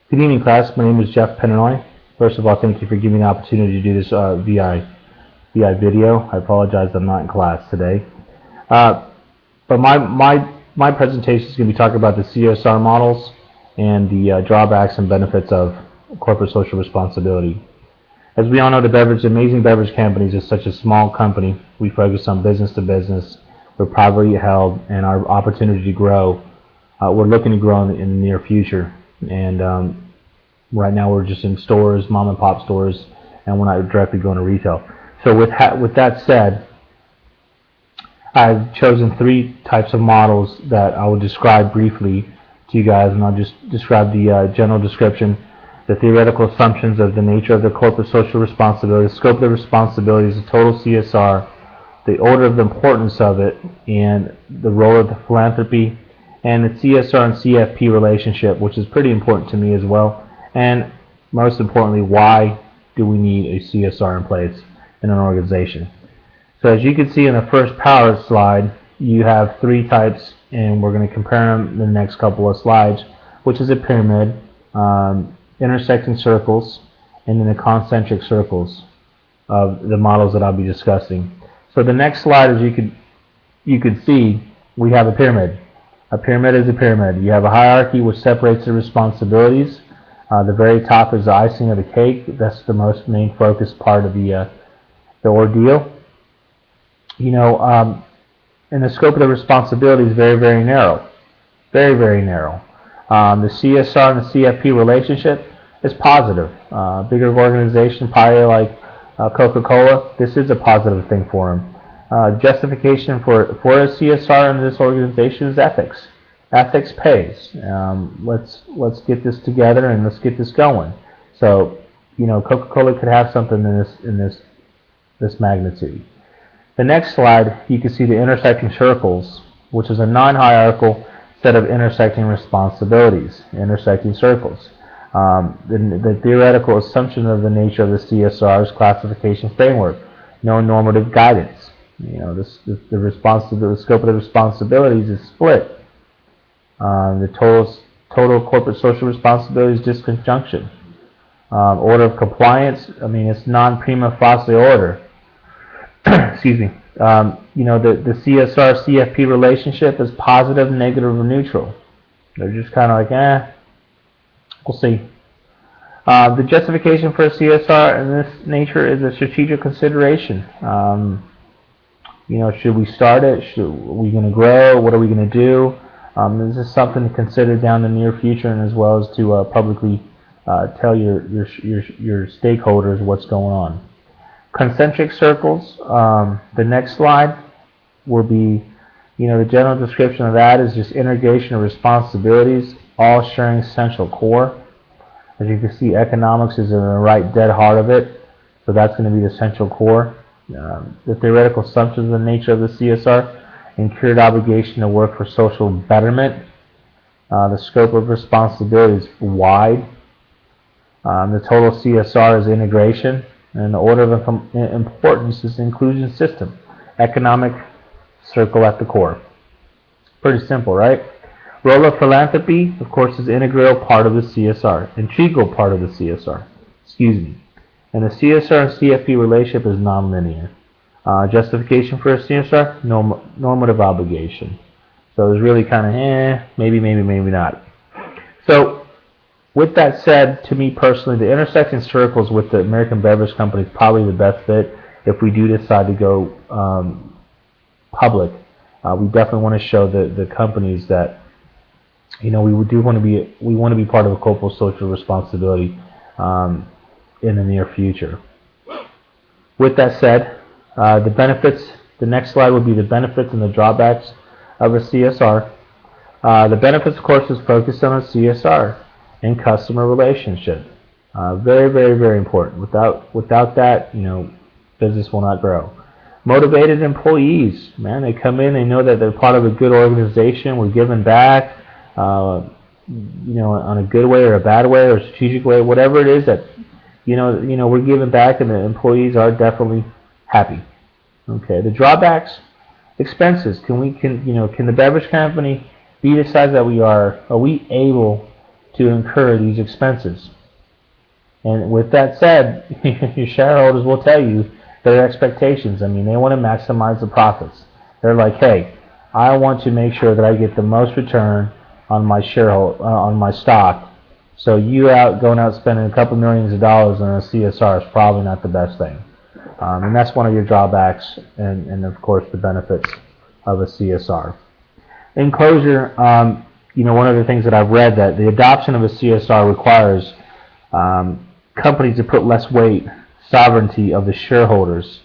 Good evening, class. My name is Jeff Penanoy. First of all, thank you for giving me the opportunity to do this VI video. I apologize I'm not in class today. But my presentation is going to be talking about the CSR models and the drawbacks and benefits of corporate social responsibility. As we all know, the Amazing Beverage Companies is such a small company. We focus on business to business. We're privately held, and our opportunity to grow, we're looking to grow in the near future. And right now we're just in stores, mom and pop stores, and we're not directly going to retail. So with that said, I've chosen three types of models that I will describe briefly to you guys, and I'll just describe the general description, the theoretical assumptions of the nature of the corporate social responsibility, the scope of the responsibilities, the total CSR, the order of the importance of it, and the role of the philanthropy, and the CSR and CFP relationship, which is pretty important to me as well. And most importantly, why do we need a CSR in place in an organization? So as you can see in the first power slide, you have three types, and we're going to compare them in the next couple of slides, which is a pyramid, intersecting circles, and then the concentric circles of the models that I'll be discussing. So the next slide, as you could see, we have a pyramid. A pyramid is a pyramid. You have a hierarchy which separates the responsibilities. The very top is the icing of the cake. That's the most main focus part of the ordeal. You know, and the scope of the responsibility is very, very narrow. Very, very narrow. The CSR and the CFP relationship is positive. Bigger organization, probably like Coca-Cola, this is a positive thing for them. Justification for a CSR in this organization is ethics. Ethics pays. Let's get this together and let's get this going. So, you know, Coca-Cola could have something in this magnitude. The next slide, you can see the intersecting circles, which is a non-hierarchical set of intersecting responsibilities, intersecting circles. The theoretical assumption of the nature of the CSR's classification framework, no normative guidance. You know, the scope of the responsibilities is split. The total corporate social responsibility is disconjunction. Order of compliance, I mean, it's non-prima facie order. Excuse me. You know, the CSR-CFP relationship is positive, negative, or neutral. They're just kind of like, we'll see. The justification for a CSR in this nature is a strategic consideration. You know, should we start it? Are we going to grow? What are we going to do? This is something to consider down the near future, and as well as to publicly tell your stakeholders what's going on. Concentric circles, the next slide will be, you know, the general description of that is just integration of responsibilities, all sharing central core. As you can see, economics is in the right dead heart of it, so that's going to be the central core. The theoretical assumptions of the nature of the CSR, incurred obligation to work for social betterment. The scope of responsibility is wide. The total CSR is integration. And the order of importance is the inclusion system. Economic circle at the core. Pretty simple, right? Role of philanthropy, of course, is an integral part of the CSR. Integral part of the CSR. Excuse me. And the CSR and CFP relationship is nonlinear. Justification for a CSR, normative obligation. So it's really kind of maybe not. So with that said, to me personally, the intersecting circles with the American Beverage Company is probably the best fit if we do decide to go public. We definitely want to show the companies that, you know, we want to be part of a corporate social responsibility in the near future. With that said, the benefits. The next slide will be the benefits and the drawbacks of a CSR. The benefits, of course, is focused on a CSR and customer relationship. Very, very, very important. Without that, you know, business will not grow. Motivated employees, man, they come in, they know that they're part of a good organization. We're giving back, you know, on a good way or a bad way or a strategic way, whatever it is that, you know, we're giving back, and the employees are definitely happy. Okay, the drawbacks, expenses. Can the beverage company be the size that we are? Are we able to incur these expenses. And with that said, your shareholders will tell you their expectations. I mean, they want to maximize the profits. They're like, hey, I want to make sure that I get the most return on my on my stock. So you going out spending a couple millions of dollars on a CSR is probably not the best thing. And that's one of your drawbacks, and of course the benefits of a CSR. In closure, one of the things that I've read, that the adoption of a CSR requires companies to put less weight, sovereignty of the shareholders,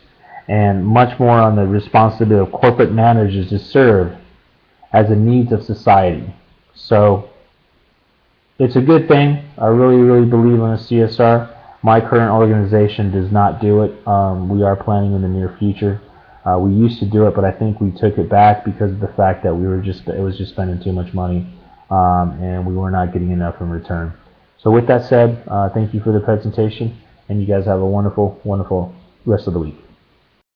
and much more on the responsibility of corporate managers to serve as the needs of society. So it's a good thing. I really, really believe in a CSR. My current organization does not do it. We are planning in the near future. We used to do it, but I think we took it back because of the fact that it was just spending too much money, and we were not getting enough in return. So with that said, thank you for the presentation, and you guys have a wonderful, wonderful rest of the week.